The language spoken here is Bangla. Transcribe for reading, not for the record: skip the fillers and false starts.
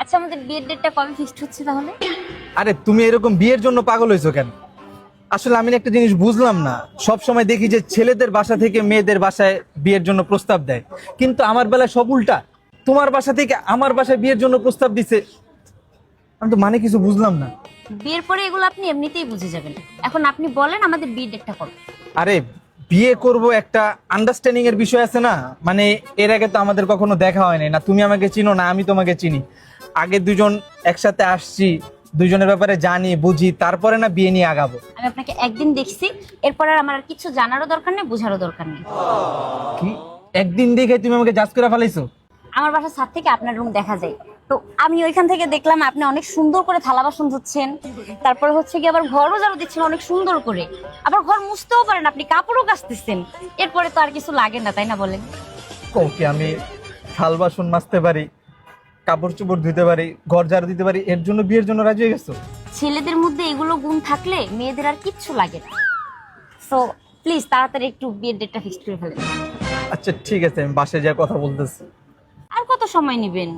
আচ্ছা আমাদের বিয়ের ডেটটা কবে ফিক্সড হচ্ছে তাহলে? আরে তুমি এরকম বিয়ের জন্য পাগল হয়েছো কেন? আসলে আমি না একটা জিনিস বুঝলাম না, সব সময় দেখি যে ছেলেদের বাসা থেকে মেয়েদের বাসায় বিয়ের জন্য প্রস্তাব দেয়, কিন্তু আমার বেলায় সব উল্টা। তোমার বাসা থেকে আমার বাসায় বিয়ের জন্য প্রস্তাব দিছে। আমি তো মানে কিছু বুঝলাম না। বিয়ের পরে এগুলো আপনি এমনিতেই বুঝে যাবেন। এখন আপনি বলেন আমাদের বিয়ের ডেটটা কবে? আরে বিয়ে করব একটা আন্ডারস্ট্যান্ডিং এর বিষয় আছে না, মানে এর আগে তো আমাদের কখনো দেখা হয়নি, না তুমি আমাকে চিনো না আমি তোমাকে চিনি। আগে দুজন একসাথে আসছি, দুজনের ব্যাপারে জানি বুঝি, তারপরে না বিয়ে নিয়ে আগাবো। আমি আপনাকে একদিন দেখছি, এরপর আর আমার আর কিছু জানারও দরকার নেই, বোঝারও দরকার নেই। কি একদিন দেখে তুমি আমাকে জাজ করে ফেলাইছো? আমার বাসার ছাদ থেকে আপনার রুম দেখা যায়, তো আমি ওইখান থেকে দেখলাম আপনি অনেক সুন্দর করে থালা বাসন ধুচ্ছেন, তারপর হচ্ছে কি আবার ঘরও ঝাড়ু দিচ্ছেন অনেক সুন্দর করে, আবার ঘর মুছতেও পারেন, আপনি কাপড়ও কাচতেছেন। এরপরে তো আর কিছু লাগে না, তাই না বলেন? ওকে, আমি থাল বাসন মাজতে পারি, কাপড় চোপড় ধুতে পারি, ঘর ঝাড়ু দিতে পারি, এর জন্য বিয়ের জন্য রাজি হয়ে গেছো? ছেলেদের মধ্যে এগুলো গুণ থাকলে মেয়েদের আর কিচ্ছু লাগে না। সো প্লিজ তাড়াতাড়ি একটু বিয়ের ডেটটা ফিক্সড করে ফেলেন। আচ্ছা ঠিক আছে, আমি বাসায় যাই কথা বলতেছি। আর কত সময় নেবেন?